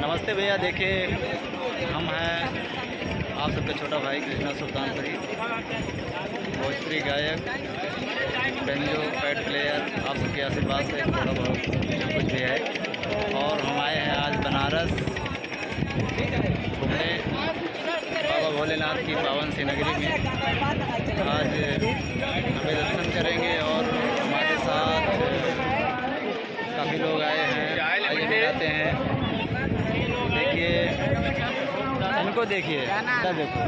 नमस्ते भैया, देखिए हम हैं आप सबका छोटा भाई कृष्णा सुल्तानपुरी, भोजपुरी गायक, बेंजो पैड प्लेयर। आप सबके आशीर्वाद से थोड़ा बहुत जो कुछ भी है। और हम आए हैं आज बनारस घूमने बाबा भोलेनाथ की पावन सी नगरी में। आज हमें दर्शन करेंगे और हमारे साथ काफ़ी लोग आए हैं। आइए दिखाते हैं, देखिए इनको, देखिए इधर देखो,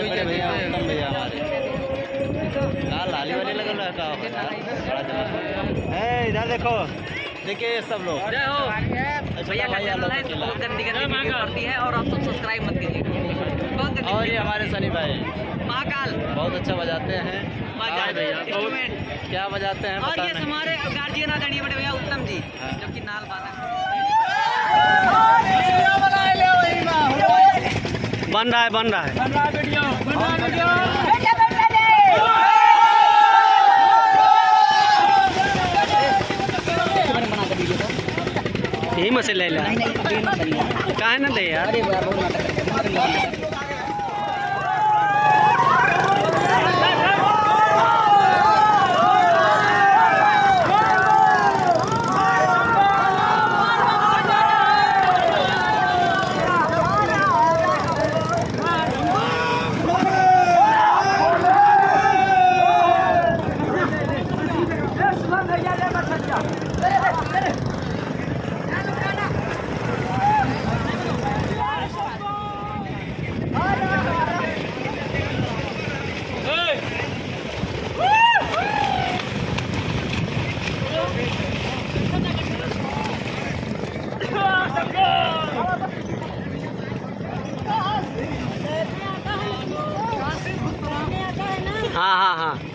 बड़े भैया उत्तम भैया हमारे लाली वाली लगल रहा है। इधर देखो, देखिए सब लोग भैया है और आप सब सब्सक्राइब मत कीजिए। और ये हमारे सनी भाई महाकाल बहुत अच्छा बजाते हैं। भैया क्या बजाते हैं और ये हमारे गार्जियन आदरणीय बड़े भैया उत्तम जी, जो कि नाल बन रहा है वीडियो। यही मसे ले ला कहा ना ले यार। हाँ हाँ हाँ।